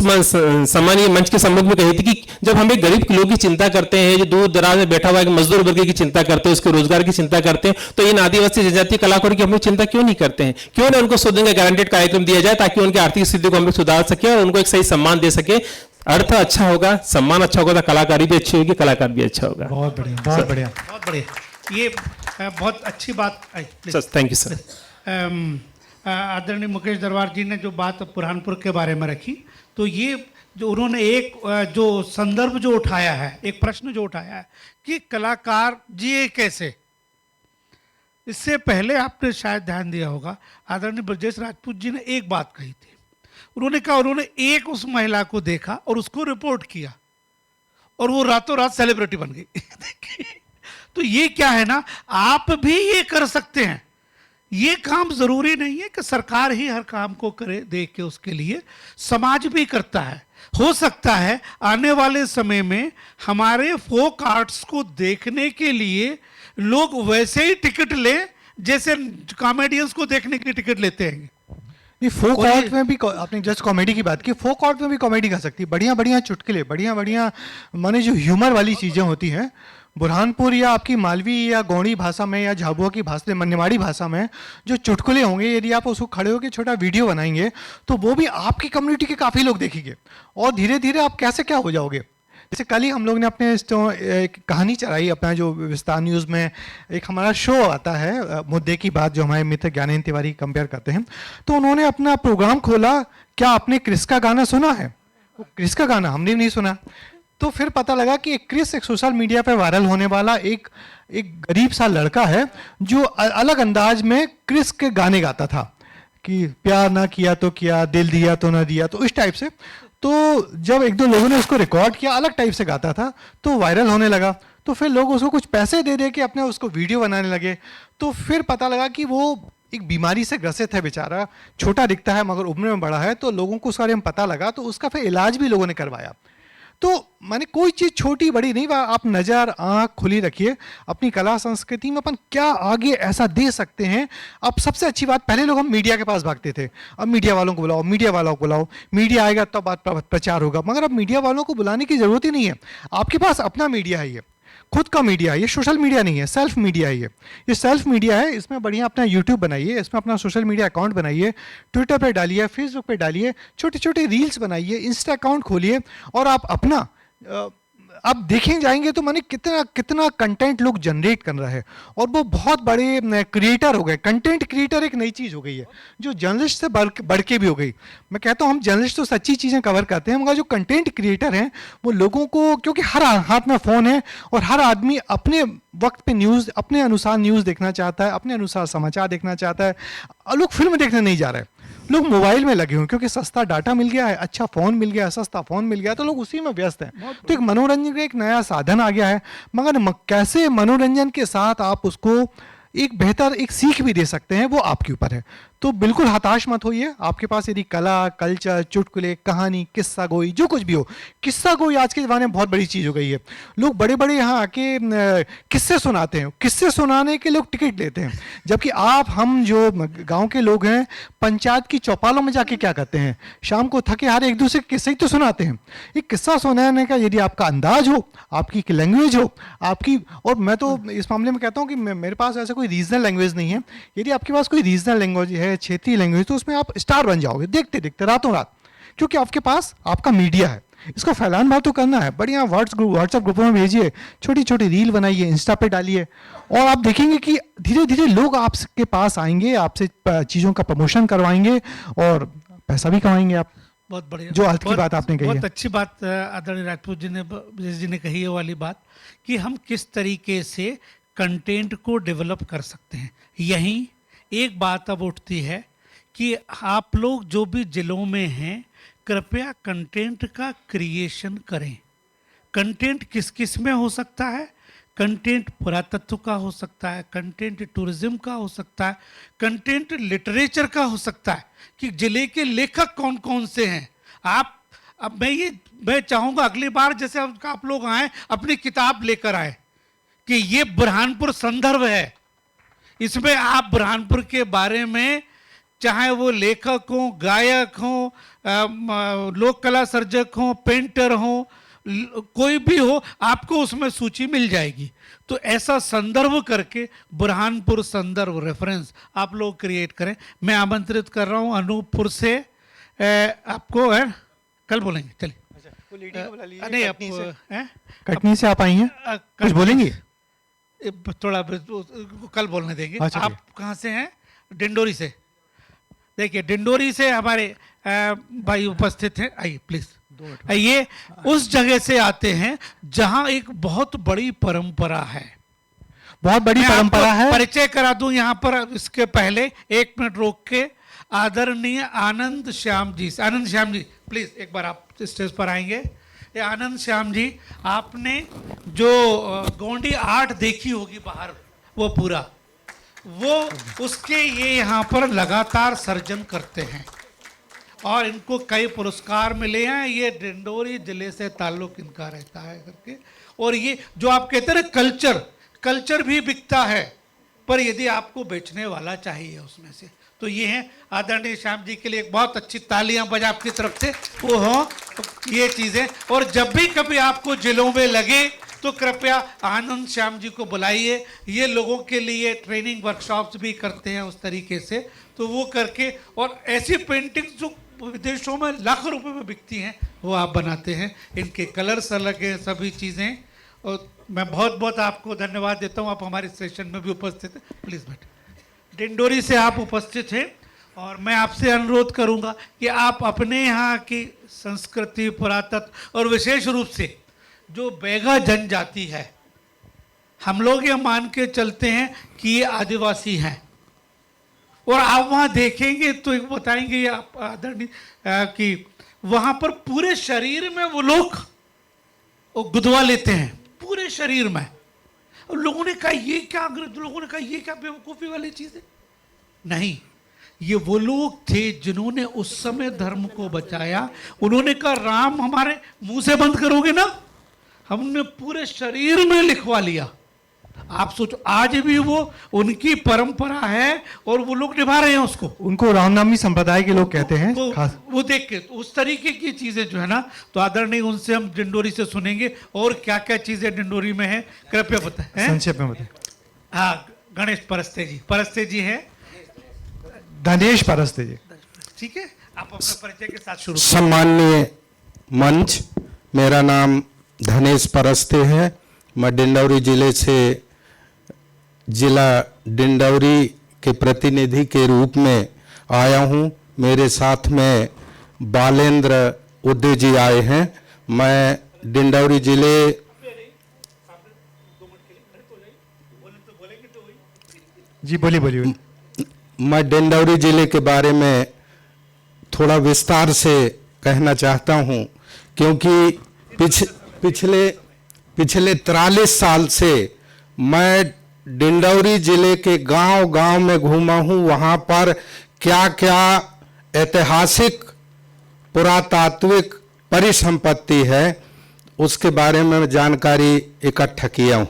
सम्मानीय मंच के सम्मुख में कही थी कि जब हम एक गरीब लोग की चिंता करते हैं, जो दूर दराज में बैठा हुआ एक मजदूर वर्ग की चिंता करते हैं, उसके रोजगार की चिंता करते हैं, तो इन आदिवासी जनजातीय कलाकारों की हम लोग चिंता क्यों नहीं करते हैं? क्यों ना उनको 100 दिन का गारंटेड कार्यक्रम दिया जाए ताकि उनकी आर्थिक स्थिति को हम लोग सुधार सके और उनको एक सही सम्मान दे सके। अर्थ अच्छा होगा, सम्मान अच्छा होगा तो कलाकारी भी अच्छी होगी, कलाकार भी अच्छा होगा। बहुत बढ़िया, बहुत बढ़िया, बहुत बढ़िया। ये बहुत अच्छी बात आई। Sir thank you sir. आदरणीय मुकेश दरबार जी ने जो बात बुरहानपुर के बारे में रखी, तो ये जो उन्होंने एक जो संदर्भ जो उठाया है, एक प्रश्न जो उठाया है कि कलाकार जिए कैसे। इससे पहले आपने शायद ध्यान दिया होगा, आदरणीय ब्रजेश राजपूत जी ने एक बात कही थी। उन्होंने कहा उन्होंने एक उस महिला को देखा और उसको रिपोर्ट किया और वो रातों रात सेलिब्रिटी बन गई। तो ये क्या है ना, आप भी ये कर सकते हैं। ये काम जरूरी नहीं है कि सरकार ही हर काम को करे, देख के उसके लिए समाज भी करता है। हो सकता है आने वाले समय में हमारे फोक आर्ट्स को देखने के लिए लोग वैसे ही टिकट लें जैसे कॉमेडियंस को देखने की टिकट लेते हैं। नहीं, फोक आर्ट में भी आपने जस्ट कॉमेडी की बात की, फोक आर्ट में भी कॉमेडी कर सकती है। बढ़िया बढ़िया चुटकुले, बढ़िया बढ़िया माने जो ह्यूमर वाली चीज़ें होती हैं, बुरहानपुर या आपकी मालवी या गौड़ी भाषा में या झाबुआ की भाषा में, निमाड़ी भाषा में जो चुटकुले होंगे, यदि आप उसको खड़े होकर छोटा वीडियो बनाएंगे तो वो भी आपकी कम्युनिटी के काफ़ी लोग देखेंगे और धीरे धीरे आप कैसे क्या हो जाओगे। जैसे कल ही हम लोग ने अपने एक कहानी चलाई, अपना जो विस्तार न्यूज़ में एक हमारा शो आता है मुद्दे की बात, जो हमारे मित्र ज्ञानेंद्र तिवारी कंपेयर करते हैं, तो उन्होंने अपना प्रोग्राम खोला, क्या आपने क्रिस का गाना सुना है? वो क्रिस का गाना हमने भी नहीं सुना। तो फिर पता लगा कि क्रिस एक सोशल मीडिया पे वायरल होने वाला एक गरीब सा लड़का है जो अलग अंदाज में क्रिस के गाने गाता था कि प्यार ना किया तो किया, दिल दिया तो ना दिया, तो इस टाइप से। तो जब एक दो लोगों ने उसको रिकॉर्ड किया, अलग टाइप से गाता था, तो वायरल होने लगा। तो फिर लोग उसको कुछ पैसे दे दे के अपने उसको वीडियो बनाने लगे। तो फिर पता लगा कि वो एक बीमारी से ग्रसित है बेचारा, छोटा दिखता है मगर उम्र में बड़ा है। तो लोगों को उस बारे में पता लगा, तो उसका फिर इलाज भी लोगों ने करवाया। तो माने कोई चीज़ छोटी बड़ी नहीं, आप नज़र आँख खुली रखिए, अपनी कला संस्कृति में अपन क्या आगे ऐसा दे सकते हैं। अब सबसे अच्छी बात, पहले लोग हम मीडिया के पास भागते थे, अब मीडिया वालों को बुलाओ, मीडिया वालों को बुलाओ, मीडिया आएगा तब बात प्रचार होगा। मगर अब मीडिया वालों को बुलाने की ज़रूरत ही नहीं है, आपके पास अपना मीडिया है, ये खुद का मीडिया है, ये सोशल मीडिया नहीं है, सेल्फ मीडिया है। ये सेल्फ मीडिया है, इसमें बढ़िया अपना यूट्यूब बनाइए, इसमें अपना सोशल मीडिया अकाउंट बनाइए, ट्विटर पे डालिए, फेसबुक पे डालिए, छोटे छोटे रील्स बनाइए, इंस्टा अकाउंट खोलिए और आप अपना आप देखें जाएंगे तो माने कितना कितना कंटेंट लोग जनरेट कर रहे हैं और वो बहुत बड़े क्रिएटर हो गए। कंटेंट क्रिएटर एक नई चीज़ हो गई है जो जर्नलिस्ट से बढ़ के भी हो गई। मैं कहता हूँ हम जर्नलिस्ट तो सच्ची चीज़ें कवर करते हैं, मगर जो कंटेंट क्रिएटर हैं वो लोगों को, क्योंकि हर हाथ में फ़ोन है और हर आदमी अपने वक्त पे न्यूज़, अपने अनुसार न्यूज़ देखना चाहता है, अपने अनुसार समाचार देखना चाहता है। लोग फिल्म देखने नहीं जा रहे हैं, लोग मोबाइल में लगे हुए, क्योंकि सस्ता डाटा मिल गया है, अच्छा फ़ोन मिल गया है, सस्ता फ़ोन मिल गया है, तो लोग उसी में व्यस्त हैं। तो एक मनोरंजन का एक नया साधन आ गया है, मगर कैसे मनोरंजन के साथ आप उसको एक बेहतर एक सीख भी दे सकते हैं, वो आपके ऊपर है। तो बिल्कुल हताश मत होइए। आपके पास यदि कला, कल्चर, चुटकुले, कहानी, किस्सा गोई, जो कुछ भी हो, किस्सा गोई आज के ज़माने में बहुत बड़ी चीज़ हो गई है। लोग बड़े बड़े यहाँ आके किस्से सुनाते हैं, किस्से सुनाने के लोग टिकट लेते हैं, जबकि हम जो गांव के लोग हैं पंचायत की चौपालों में जाके क्या करते हैं, शाम को थके हारे एक दूसरे किस्से ही तो सुनाते हैं। एक किस्सा सुनाने का यदि आपका अंदाज हो, आपकी लैंग्वेज हो, आपकी, और मैं तो इस मामले में कहता हूँ कि मेरे पास ऐसा कोई रीजनल लैंग्वेज नहीं है। यदि आपके पास कोई रीजनल लैंग्वेज है, क्षेत्रीय लैंग्वेज, तो उसमें आप स्टार बन जाओगे देखते देखते रातों रात, क्योंकि आपके पास आपका मीडिया है। इसको फैलान बात तो करना है, बढ़िया व्हाट्सएप ग्रुपों में भेजिए, छोटी छोटी रील बनाइए, इंस्टा पे डालिए, और आप देखेंगे कि धीरे धीरे लोग आपके पास आएंगे, आपसे चीज़ों का प्रमोशन करवाएंगे और पैसा भी कमाएंगे आप। बहुत बढ़िया, जो अर्थ की बात आपने कही बहुत है। अच्छी बात आदरणीय राजपूत जी ने कही है वाली बात कि हम किस तरीके से कंटेंट को डेवलप कर सकते हैं। यहीं एक बात अब उठती है कि आप लोग जो भी जिलों में हैं, कृपया कंटेंट का क्रिएशन करें। कंटेंट किस किस में हो सकता है? कंटेंट पुरातत्व का हो सकता है, कंटेंट टूरिज्म का हो सकता है, कंटेंट लिटरेचर का हो सकता है कि जिले के लेखक कौन कौन से हैं। अब मैं चाहूँगा अगली बार जैसे आप लोग आए अपनी किताब लेकर आए कि ये बुरहानपुर संदर्भ है, इसमें आप बुरहानपुर के बारे में चाहे वो लेखक हों, गायक हों, लोक कला सर्जक हों, पेंटर हों, कोई भी हो, आपको उसमें सूची मिल जाएगी। तो ऐसा संदर्भ करके बुरहानपुर संदर्भ रेफरेंस आप लोग क्रिएट करें। मैं आमंत्रित कर रहा हूं अनूपपुर से आपको है, कल बोलेंगे, चलिए। नहीं आप हैं? कटनी से आप आई हैं, कुछ बोलेंगी? थोड़ा कल बोलने देंगे। अच्छा, आप कहाँ से हैं? डिंडोरी से। देखिए डिंडोरी से हमारे भाई उपस्थित हैं, आइए प्लीज। ये उस जगह से आते हैं जहां एक बहुत बड़ी परंपरा है, बहुत बड़ी परंपरा है। परिचय करा दूं यहाँ पर, इसके पहले 1 मिनट रोक के आदरणीय आनंद श्याम जी प्लीज एक बार आप स्टेज पर आएंगे। ये आनंद श्याम जी, आपने जो गोंडी आर्ट देखी होगी बाहर, वो पूरा वो उसके ये यहाँ पर लगातार सर्जन करते हैं और इनको कई पुरस्कार मिले हैं। ये डिंडोरी जिले से ताल्लुक इनका रहता है करके। और ये जो आप कहते हैं ना कल्चर भी बिकता है, पर यदि आपको बेचने वाला चाहिए उसमें से, तो ये हैं आदरणीय श्याम जी के लिए एक बहुत अच्छी तालियां बजा आपकी तरफ से वो हो ये चीज़ें। और जब भी कभी आपको जिलों में लगे तो कृपया आनंद श्याम जी को बुलाइए। ये लोगों के लिए ट्रेनिंग वर्कशॉप्स भी करते हैं उस तरीके से, तो वो करके और ऐसी पेंटिंग्स जो विदेशों में लाखों रुपए में बिकती हैं वो आप बनाते हैं। इनके कलर्स अलग हैं, सभी चीज़ें। और मैं बहुत बहुत आपको धन्यवाद देता हूँ, आप हमारे सेशन में भी उपस्थित हैं। प्लीज़ बैठे। डिंडोरी से आप उपस्थित हैं और मैं आपसे अनुरोध करूँगा कि आप अपने यहाँ की संस्कृति, पुरातत्व और विशेष रूप से जो बैगा जनजाति है, हम लोग ये मान के चलते हैं कि ये आदिवासी हैं, और आप वहाँ देखेंगे तो एक बताएंगे ये आप आदरणीय कि वहाँ पर पूरे शरीर में वो लोग गुदवा लेते हैं, पूरे शरीर में। और लोगों ने कहा ये क्या, लोगों ने कहा ये क्या बेवकूफ़ी वाली चीज़ है। नहीं, ये वो लोग थे जिन्होंने उस समय धर्म को बचाया। उन्होंने कहा राम हमारे मुंह से बंद करोगे ना, हमने पूरे शरीर में लिखवा लिया। आप सोचो, आज भी वो उनकी परंपरा है और वो लोग निभा रहे हैं उसको। उनको रामनामी संप्रदाय के लोग कहते हैं। खास वो देख के उस तरीके की चीजें जो है ना, तो आदरणीय उनसे हम डिंडोरी से सुनेंगे और क्या क्या चीजें डिंडोरी में है, कृपया बताएं। संक्षेप में बताएं। हाँ, गणेश परस्ते जी हैं। धनेश परस्ते जी, ठीक है, आप अपने परिचय के साथ शुरू। सम्माननीय मंच, मेरा नाम धनेश परस्ते है। मैं डिंडौरी जिले से जिला डिंडौरी के प्रतिनिधि के रूप में आया हूं। मेरे साथ में बालेंद्र उदय जी आए हैं। मैं डिंडौरी जिले जी बोलिए। मैं डिंडौरी जिले के बारे में थोड़ा विस्तार से कहना चाहता हूं, क्योंकि पिछले 43 साल से मैं डिंडौरी जिले के गांव-गांव में घूमा हूं। वहां पर क्या क्या ऐतिहासिक पुरातात्विक परिसंपत्ति है उसके बारे में जानकारी इकट्ठा किया हूं।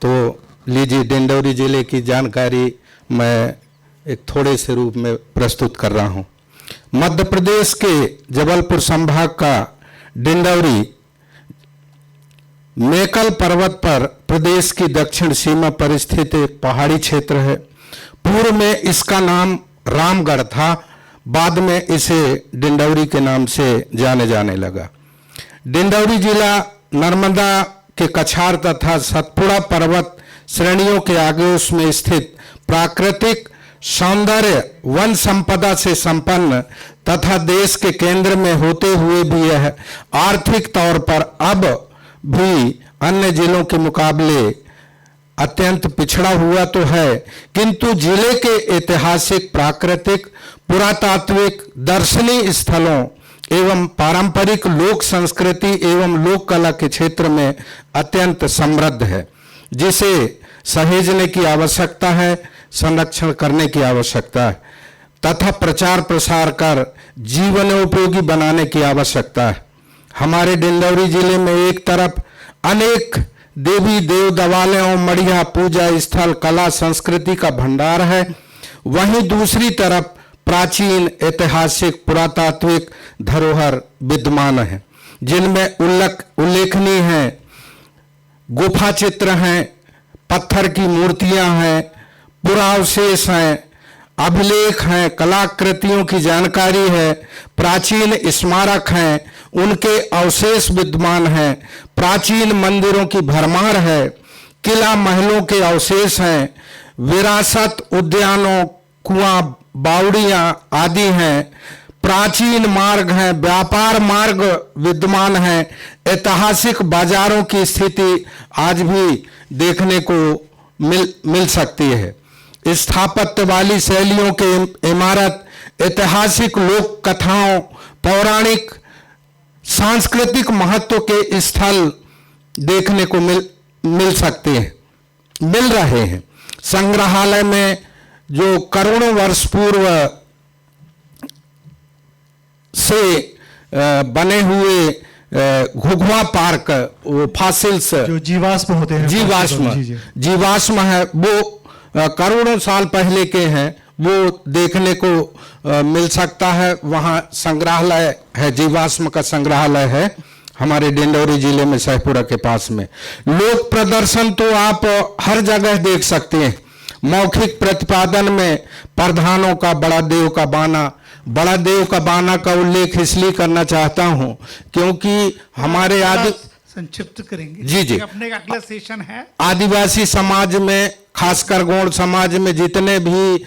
तो लीजिए, डिंडौरी जिले की जानकारी मैं एक थोड़े से रूप में प्रस्तुत कर रहा हूं। मध्य प्रदेश के जबलपुर संभाग का डिंडौरी मेकल पर्वत पर प्रदेश की दक्षिण सीमा पर स्थित एक पहाड़ी क्षेत्र है। पूर्व में इसका नाम रामगढ़ था, बाद में इसे डिंडौरी के नाम से जाने लगा। डिंडौरी जिला नर्मदा के कछार तथा सतपुड़ा पर्वत श्रेणियों के आगे उसमें स्थित प्राकृतिक सौंदर्य वन संपदा से संपन्न तथा देश के केंद्र में होते हुए भी यह आर्थिक तौर पर अब भी अन्य जिलों के मुकाबले अत्यंत पिछड़ा हुआ तो है, किंतु जिले के ऐतिहासिक, प्राकृतिक, पुरातात्विक, दर्शनीय स्थलों एवं पारंपरिक लोक संस्कृति एवं लोक कला के क्षेत्र में अत्यंत समृद्ध है, जिसे सहेजने की आवश्यकता है, संरक्षण करने की आवश्यकता है तथा प्रचार प्रसार कर जीवनोपयोगी बनाने की आवश्यकता है। हमारे डिंडौरी जिले में एक तरफ अनेक देवी देव देवालयों, मढ़िया, पूजा स्थल, कला संस्कृति का भंडार है, वहीं दूसरी तरफ प्राचीन, ऐतिहासिक, पुरातात्विक धरोहर विद्यमान है, जिनमें उल्लेखनीय हैं गुफा चित्र हैं, पत्थर की मूर्तियां हैं, पुरावशेष हैं, अभिलेख हैं, कलाकृतियों की जानकारी है, प्राचीन स्मारक हैं, उनके अवशेष विद्यमान हैं, प्राचीन मंदिरों की भरमार है, किला महलों के अवशेष हैं, विरासत उद्यानों, कुआं, बावड़ियां आदि हैं, प्राचीन मार्ग हैं, व्यापार मार्ग विद्यमान हैं, ऐतिहासिक बाजारों की स्थिति आज भी देखने को मिल सकती है। स्थापत्य वाली शैलियों के इमारत, ऐतिहासिक लोक कथाओं, पौराणिक सांस्कृतिक महत्व के स्थल देखने को मिल सकते हैं, मिल रहे हैं। संग्रहालय में जो करोड़ों वर्ष पूर्व से बने हुए घुघुआ पार्क, वो फॉसिल्स जो जीवाश्म होते हैं, जीवाश्म है, वो करोड़ों साल पहले के हैं, वो देखने को मिल सकता है। वहाँ संग्रहालय है, जीवाश्म का संग्रहालय है हमारे डिंडौरी जिले में, सहपुरा के पास में। लोक प्रदर्शन तो आप हर जगह देख सकते हैं। मौखिक प्रतिपादन में प्रधानों का बड़ा देव का बाना का उल्लेख इसलिए करना चाहता हूं क्योंकि हमारे संक्षिप्त करेंगे जी अपने अगला सेशन है। आदिवासी समाज में, खासकर गौड़ समाज में जितने भी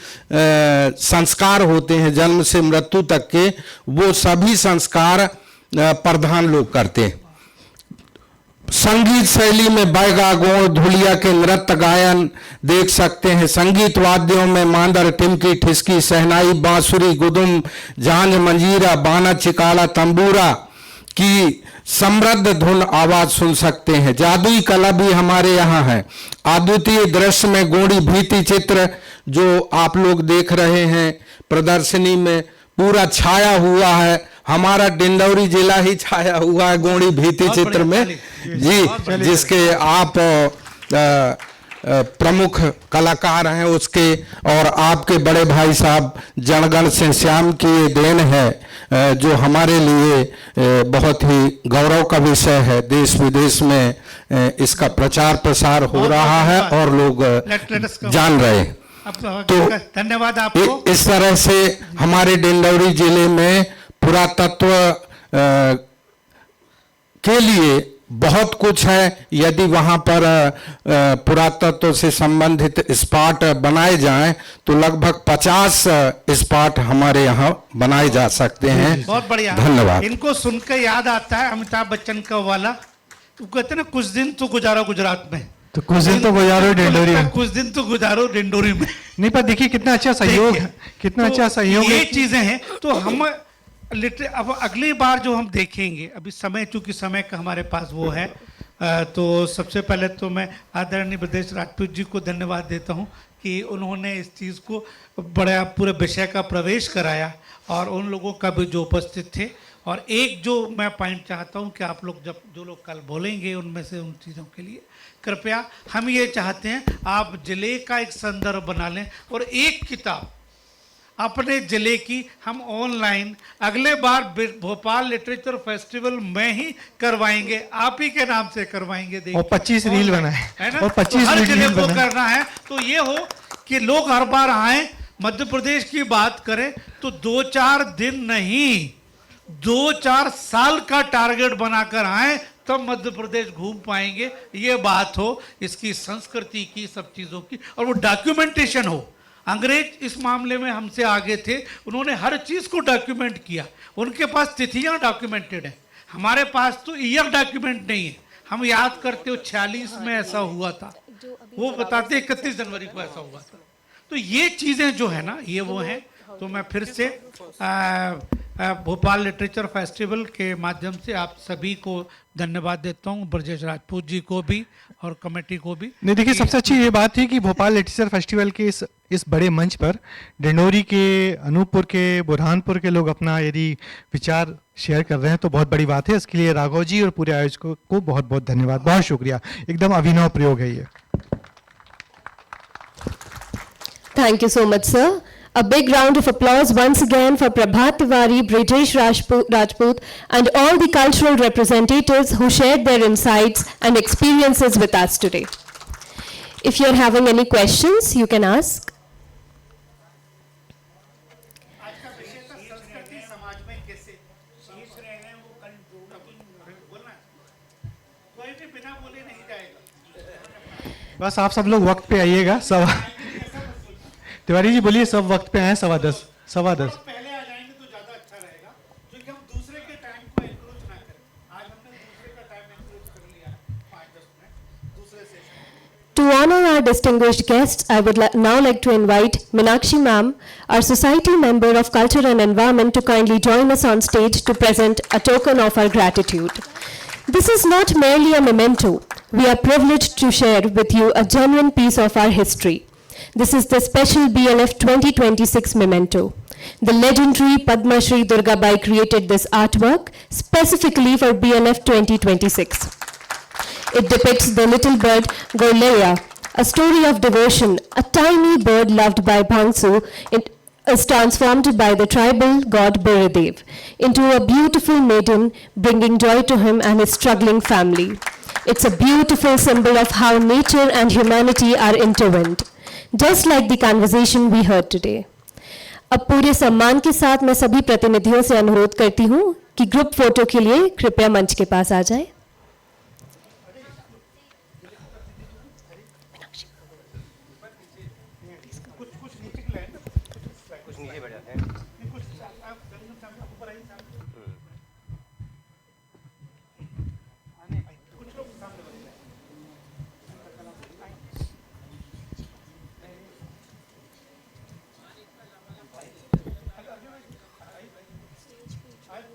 संस्कार होते हैं जन्म से मृत्यु तक के, वो सभी संस्कार प्रधान लोग करते हैं। संगीत शैली में बैगा, गौड़, धुलिया के नृत्य गायन देख सकते हैं। संगीत वाद्यों में मांदर, टिमकी, ठिसकी, सहनाई, बांसुरी, गुदुम, झांझ, मंजीरा, बाना, चिकाला, तंबूरा की समृद्ध धुन आवाज सुन सकते हैं। जादुई कला भी हमारे यहाँ है। अद्वितीय दृश्य में गोंडी भीति चित्र जो आप लोग देख रहे हैं प्रदर्शनी में, पूरा छाया हुआ है। हमारा डिंडौरी जिला ही छाया हुआ है गोंडी भीति चित्र में जी, जिसके आप प्रमुख कलाकार हैं उसके, और आपके बड़े भाई साहब जनगण से श्याम की ये देन है जो हमारे लिए बहुत ही गौरव का विषय है। देश विदेश में इसका प्रचार प्रसार हो रहा है और लोग जान रहे हैं। तो धन्यवाद आपको। इस तरह से हमारे डिंडौरी जिले में पुरातत्व के लिए बहुत कुछ है। यदि वहां पर पुरातत्व से संबंधित स्पॉट बनाए जाएं तो लगभग 50 स्पॉट हमारे यहाँ बनाए जा सकते हैं। बहुत बढ़िया, धन्यवाद। इनको सुनकर याद आता है अमिताभ बच्चन का वाला, तो कहते ना कुछ दिन तो गुजारो गुजरात में, तो कुछ दिन तो गुजारो डिंडौरी में, कुछ दिन तो गुजारो डिंडौरी में। नहीं, पर देखिए कितना अच्छा सहयोग है, कितना अच्छा सहयोग है। ये चीजें हैं। तो हम अब अगली बार जो हम देखेंगे, अभी समय, चूंकि समय का हमारे पास वो है, तो सबसे पहले तो मैं आदरणीय ब्रजेश राजपूत जी को धन्यवाद देता हूं कि उन्होंने इस चीज़ को बड़ा पूरे विषय का प्रवेश कराया, और उन लोगों का भी जो उपस्थित थे। और एक जो मैं पॉइंट चाहता हूं कि आप लोग जो लोग कल बोलेंगे उनमें से उन चीज़ों के लिए कृपया, हम ये चाहते हैं आप जिले का एक संदर्भ बना लें और एक किताब अपने जिले की हम ऑनलाइन अगले बार भोपाल लिटरेचर फेस्टिवल में ही करवाएंगे, आप ही के नाम से करवाएंगे। और 25 रील बनाए है ना, और 25 तो हर जिले रील को बनाए। करना है। तो ये हो कि लोग हर बार आए, मध्य प्रदेश की बात करें तो 2-4 दिन नहीं, 2-4 साल का टारगेट बनाकर आए, तब मध्य प्रदेश घूम पाएंगे। ये बात हो इसकी, संस्कृति की, सब चीजों की, और वो डॉक्यूमेंटेशन हो। अंग्रेज इस मामले में हमसे आगे थे, उन्होंने हर चीज़ को डॉक्यूमेंट किया, उनके पास तिथियां डॉक्यूमेंटेड है, हमारे पास तो ईयर डॉक्यूमेंट नहीं है। हम याद करते हो 46 में ऐसा हुआ था, वो बताते 31 जनवरी को ऐसा हुआ था। तो ये चीज़ें जो है ना, ये वो हैं। तो मैं फिर से भोपाल लिटरेचर फेस्टिवल के माध्यम से आप सभी को धन्यवाद देता हूँ, ब्रजेश राजपूत जी को भी और कमेटी को भी। नहीं, देखिए सबसे अच्छी ये बात थी कि भोपाल लिटरेचर फेस्टिवल के इस बड़े मंच पर डिंडोरी के, अनूपपुर के, बुरहानपुर के लोग अपना यदि विचार शेयर कर रहे हैं तो बहुत बड़ी बात है। इसके लिए राघव जी और पूरे आयोजकों को बहुत बहुत धन्यवाद, बहुत शुक्रिया। एकदम अभिनव प्रयोग है ये। Thank you so much, sir. A big round of applause once again for Prabhat Tiwari, Brijesh Rajput, and all the cultural representatives who shared their insights and experiences with us today. If you're having any questions, you can ask. आज का विषय था संस्कृति समाज में कैसे शीर्ष रहे हैं, वो बोलना कोई भी बिना बोले नहीं जाएगा। बस आप सब लोग वक्त पे आइएगा। तिवारी जी बोलिए, सब वक्त पे आए, 10:15, 10:15। पहले आ जाएंगे तो ज्यादा अच्छा रहेगा, क्योंकि हम दूसरे के टाइम को एंक्रोच ना करें। आज हमने दूसरे का टाइम एंक्रोच कर लिया है 5-10 मिनट दूसरे session. To honor our distinguished guests, I would now like to invite Meenakshi Ma'am, our Society Member of Culture and Environment, to kindly join us on stage to present a token of our gratitude. This is not merely a memento. We are privileged to share with you a genuine piece of our history. This is the special BLF 2026 memento. The legendary Padma Shri Durgabai created this artwork specifically for BLF 2026. It depicts the little bird Golaya, a story of devotion. A tiny bird loved by Bhansu is transformed by the tribal god Buridev into a beautiful maiden, bringing joy to him and his struggling family. It's a beautiful symbol of how nature and humanity are intertwined, just like the conversation we heard today. अब पूरे सम्मान के साथ मैं सभी प्रतिनिधियों से अनुरोध करती हूँ कि ग्रुप फोटो के लिए कृपया मंच के पास आ जाएं।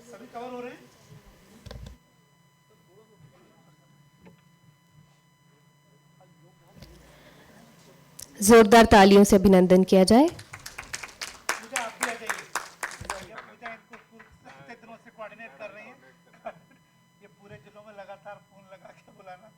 सभी कवर हो रहे हैं। जोरदार तालियों से अभिनंदन किया जाए। मुझे आप भी आ जाइए। पूजा इनको कितने दिनों से कोऑर्डिनेट कर रही हैं। ये पूरे जिलों में लगातार फोन लगा के बुलाना।